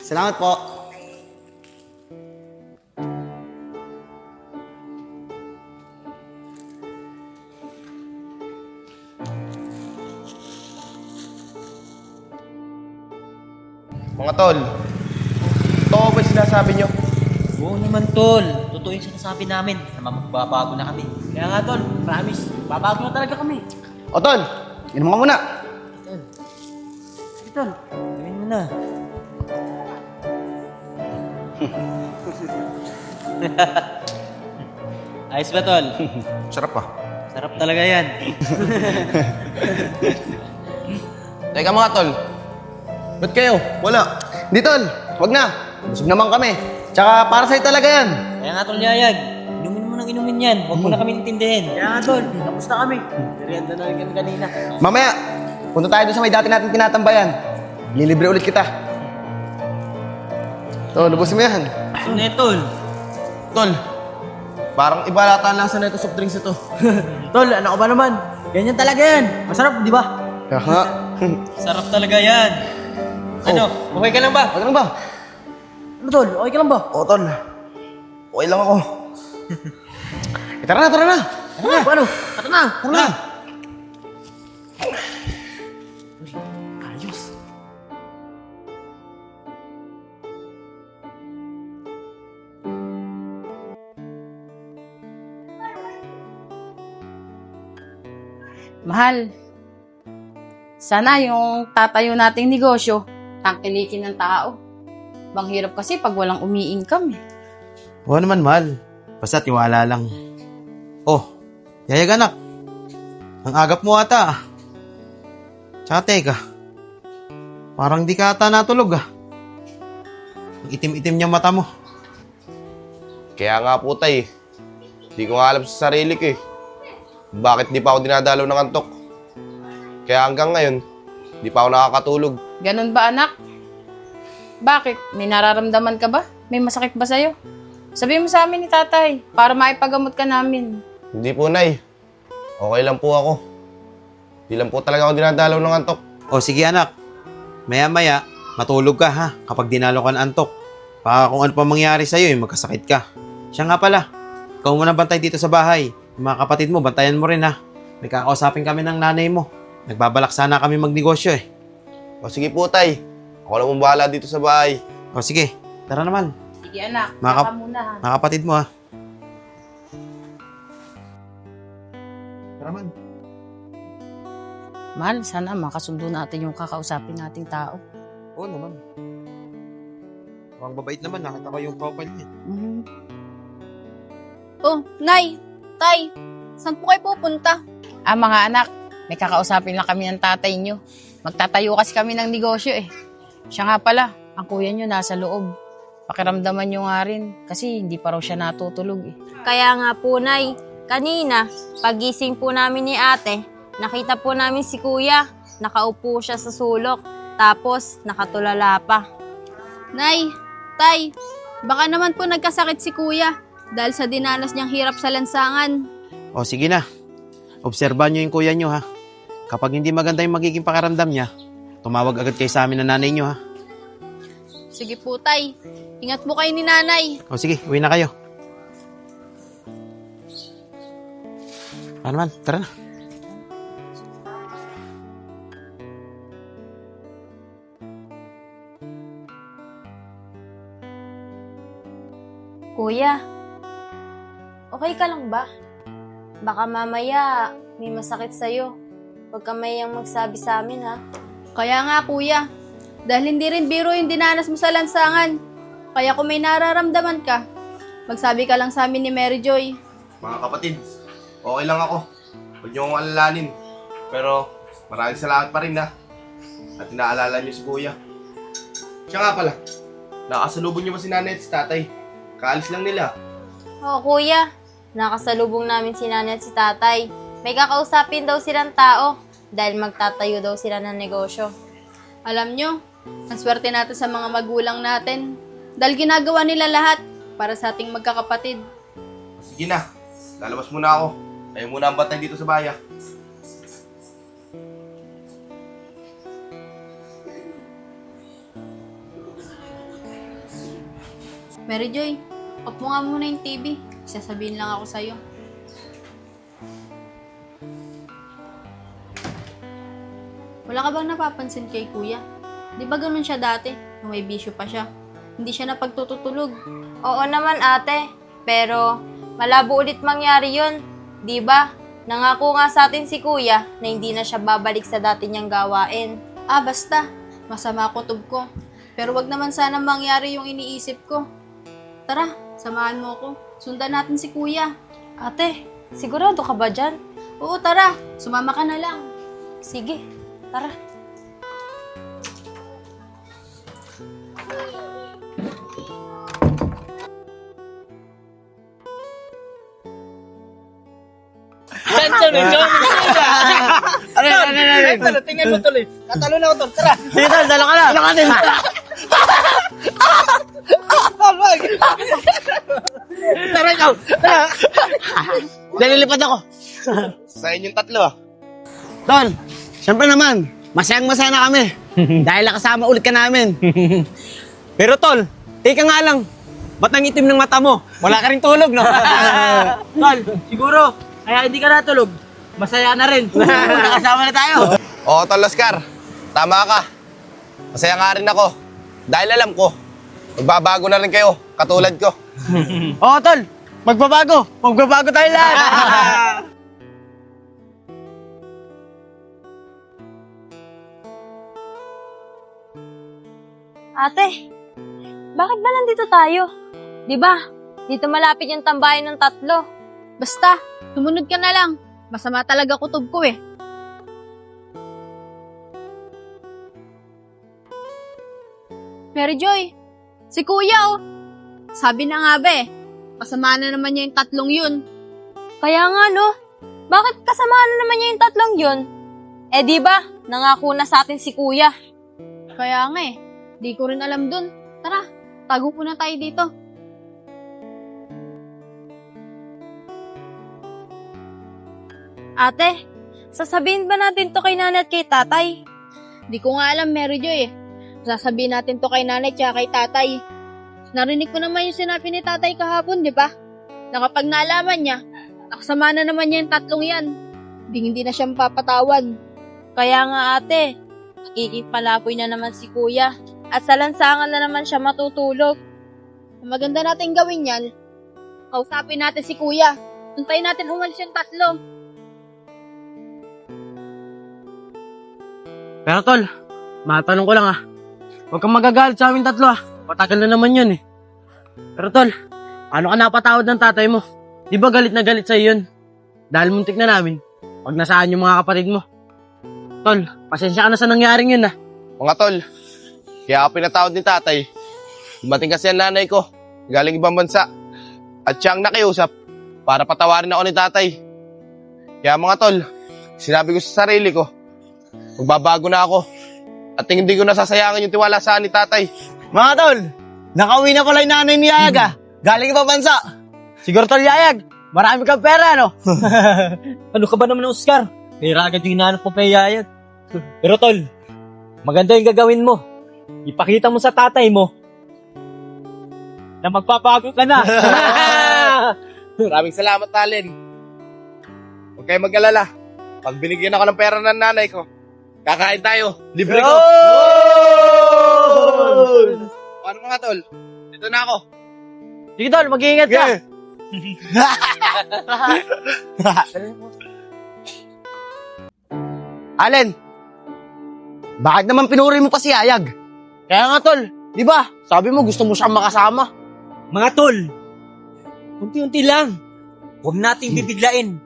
Salamat po. Mga tol, totoo ba yung sinasabi nyo? Oo naman, tol. Totoo yung sinasabi namin na magbabago na kami. Kaya nga, tol, promise, babago na talaga kami. O tol, inom ka muna. Tol, Sige, tol. gawin mo na. Ayos ba, tol? Sarap pa. Sarap talaga yan. Teka mga tol, ba't kayo? Wala. Hindi tol, wag na. Busog naman kami. Tsaka para sa'yo talaga yan. Kaya nga, tol, Yayag. Inumin mo nang inumin yan. Huwag mo na kami intindihin. Kaya nga, tol, kamusta kami? Merienda na rin kanina. Mamaya, punta tayo doon sa may dati natin tinatambayan. Lilibre ulit kita. Tol, lubusin mo yan. Sino na tol? Tol, parang iba lata ang lasa na ito soft drinks ito. Tol, ano ka ba naman? Ganyan talaga yan. Masarap, di ba? Kaya nga. Sarap talaga yan. Ano? Okay ka lang ba? Wag lang ba? Ano, tol? Okay ka lang ba? Oo, tol. Okay lang ako. Tara na, tara na. Paano? Tara na! Tara na. Ayos. Mahal, sana yung tatayo nating negosyo, tangkilikin ng tao. Bang hirap kasi pag walang umi-income eh. Oo naman, mahal. Basta tiwala lang. Oh, Yayag anak. Ang agap mo ata ah. Tsaka teka. Parang di ka ata natulog ah. Ang itim-itim niya mata mo. Kaya nga po tay, di ko nga alam sa sarili ko eh. Bakit di pa ako dinadalaw ng antok? Kaya hanggang ngayon, di pa ako nakakatulog. Ganun ba anak? Bakit? May nararamdaman ka ba? May masakit ba sa'yo? Sabihin mo sa amin ni tatay para maipagamot ka namin. Hindi po nay, okay lang po ako. Di lang po talaga ako dinadalaw ng antok. O sige anak. Maya-maya, matulog ka ha kapag dinalo ka ng antok. Baka kung ano pa mangyari sa'yo magkasakit ka. Siya nga pala. Ikaw muna bantay dito sa bahay. Yung mga kapatid mo, bantayan mo rin ha. May kakausapin kami ng nanay mo. Nagbabalak sana kami magnegosyo eh. O sige po tay, ako lang mong bahala dito sa bahay. O sige, tara naman. Sige anak, Mga baka muna ha. Mga kapatid mo ha. Tara man. Mahal, sana makasundo natin yung kakausapin nating tao. Oo naman. Ang babait naman, nakita ko yung profile niya. Oh, Nay, Tay, saan po kayo pupunta? Mga anak, may kakausapin lang kami ng tatay nyo. Magtatayo kasi kami ng negosyo eh. Siya nga pala, ang kuya nyo nasa loob. Pakiramdaman nyo nga rin kasi hindi pa raw siya natutulog eh. Kaya nga po, Nay, kanina, pagising po namin ni ate, nakita po namin si Kuya, nakaupo siya sa sulok, tapos nakatulala pa. Nay, Tay, baka naman po nagkasakit si Kuya dahil sa dinanas niyang hirap sa lansangan. O sige na. Obserbahan nyo yung kuya nyo ha. Kapag hindi maganda yung magiging pakiramdam niya, tumawag agad kayo sa amin ng nanay nyo ha. Sige po, Tay. Ingat po kayo ni Nanay. O sige, uwi na kayo. Ano man, tara na. Kuya, okay ka lang ba? Baka mamaya may masakit sa'yo. Huwag ka mayang magsabi sa amin, ha? Kaya nga, Kuya, dahil hindi rin biro yung dinanas mo sa lansangan. Kaya kung may nararamdaman ka, magsabi ka lang sa amin ni Mary Joy. Mga kapatid, okay lang ako. Huwag niyo akong alalanin. Pero maraming salamat pa rin ha. At inaalala niyo si Kuya. Siya nga pala, nakasalubong niyo ba si nanay at si tatay? Kaalis lang nila. Oo, Kuya. Nakasalubong namin si nanay at si tatay. May kakausapin daw silang tao dahil magtatayo daw sila ng negosyo. Alam nyo, ang swerte natin sa mga magulang natin. Dahil ginagawa nila lahat para sa ating magkakapatid. Sige na, lalabas muna ako. Kayo muna ang bantay dito sa bahay. Mary Joy, off mo nga muna yung TV. Sasabihin lang ako sa'yo. Wala ka bang napapansin kay kuya? Di ba ganun siya dati, nung may bisyo pa siya? Hindi siya napagtutulog. Oo naman ate, pero malabo ulit mangyari yun. Di ba? Nangako nga sa atin si kuya na hindi na siya babalik sa dati niyang gawain. Ah, basta. Masama kutob ko. Pero wag naman sana mangyari yung iniisip ko. Tara, samahan mo ako. Sundan natin si kuya. Ate, sigurado ka ba dyan? Oo, tara. Sumama ka na lang. Sige, tara. Tingnan mo tuloy. Natalo na ako tol. Tara. Sige tol, dala ka na. Dala ka din. Tara ikaw. Tara. Nalilipad ako. Sa inyong tatlo ah. Tol, syempre naman, masayang-masaya na kami. Dahil nakasama ulit ka namin. Pero tol, teka nga lang. Ba't ang itim ng mata mo? Wala ka rin tulog, no? Tol, siguro, kaya hindi ka natulog. Masaya na rin. Nakasama na tayo. Oo, Tol Oscar. Tama ka. Masaya nga rin ako. Dahil alam ko, magbabago na rin kayo, katulad ko. Oo, tol. Magbabago. Magbabago tayo lahat. Ate, bakit ba nandito tayo? Di ba? Dito malapit yung tambayan ng tatlo. Basta, sumunod ka na lang. Masama talaga kutob ko eh. Mary Joy, si kuya oh. Sabi na nga ba masama na naman niya yung tatlong yun. Kaya nga no, bakit kasama na naman niya yung tatlong yun? Eh di ba, nangako na sa atin si kuya. Kaya nga di ko rin alam dun. Tara, tago po na tayo dito. Ate, sasabihin ba natin to kay nanay at kay tatay? Di ko nga alam, Mary Joy Sasabihin natin to kay nanay at kay tatay. Narinig ko naman yung sinabi ni tatay kahapon, di ba? Na kapag naalaman niya, nakasama na naman niya yung tatlong yan. Hindi na siya mapapatawan. Kaya nga ate, nakikipalapoy na naman si kuya. At sa lansangan na naman siya matutulog. Ang maganda natin gawin yan, kausapin natin si kuya. Untayin natin umalis yung tatlo. Pero tol, matanong ko lang huwag kang magagalit sa amin tatlo Patagal na naman yun eh. Pero tol, ano ka napatawad ng tatay mo? Di ba galit na galit sa'yo yun? Dahil muntik na namin, pag nasaan yung mga kapatid mo. Tol, pasensya ka na sa nangyaring yun Mga tol, kaya ako pinatawad ni tatay. Dumating kasi ang nanay ko, galing ibang bansa. At siya ang nakiusap para patawarin ako ni tatay. Kaya mga tol, sinabi ko sa sarili ko, magbabago na ako. At hindi ko nasasayangin yung tiwala sa ni tatay. Mga tol, nakauwi na pala yung nanay ni Yayag Galing ibang bansa. Siguro tol Yayag, marami kang pera Ano ka ba naman, Oscar? Pera agad yung hinanap mo pa Yayag. Pero tol, maganda yung gagawin mo. Ipakita mo sa tatay mo na magpapago ka na. Maraming salamat, Talin. Huwag kayong mag-alala. Pag binigyan ako ng pera ng nanay ko, kakain tayo. Libre ko. Paano mga tol? Dito na ako. Sige tol, mag-iingat ka. Allen, bakit naman pinuri mo pa si Yayag? Kaya nga tol, di ba? Sabi mo gusto mo siyang makasama. Mga tol, unti-unti lang. Huwag nating bibiglain.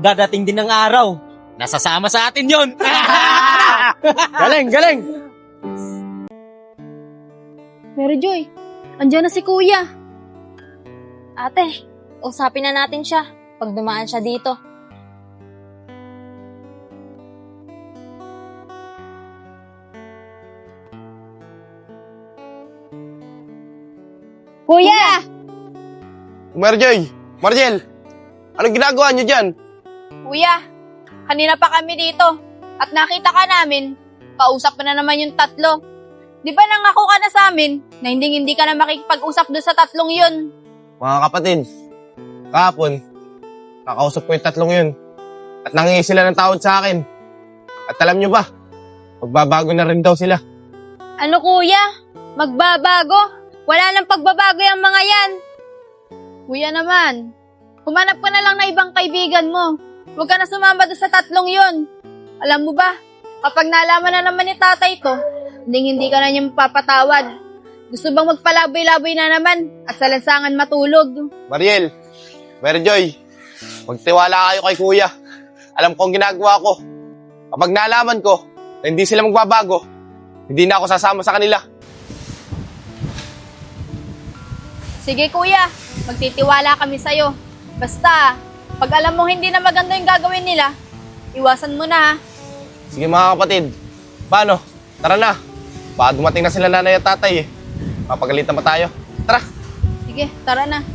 Dadating din ang araw. Nasasama sa atin yon. Galing, galing. Mary Joy, andyan na si kuya. Ate, usapin na natin siya pag dumaan siya dito. Kuya! Marjoy! Marjel! Anong ginagawa niyo dyan? Kuya, kanina pa kami dito at nakita ka namin, kausap mo na naman yung tatlo. Di ba nangako ka na sa amin na hindi ka na makikipag-usap doon sa tatlong yun? Mga kapatid, kahapon, nakausap ko yung tatlong yun. At nangingi sila ng tawad sa akin. At alam nyo ba, magbabago na rin daw sila. Ano kuya? Magbabago? Wala nang pagbabago yung mga yan. Kuya naman, humanap ka na lang na ibang kaibigan mo. Huwag ka na sumama doon sa tatlong yun. Alam mo ba, kapag nalaman na naman ni tatay to, hindi ka na niya mapapatawad. Gusto bang magpalaboy-laboy na naman at sa lansangan matulog? Mariel, Mary Joy, magtiwala kayo kay kuya. Alam ko ang ginagawa ko. Kapag nalaman ko na hindi sila magbabago, hindi na ako sasama sa kanila. Sige kuya, magtitiwala kami sa'yo. Basta, pag alam mo hindi na maganda yung gagawin nila, iwasan mo na ha. Sige mga kapatid, paano? Tara na. Baka dumating na sila nanay at tatay eh. Papagalitan pa tayo. Tara. Sige, tara na.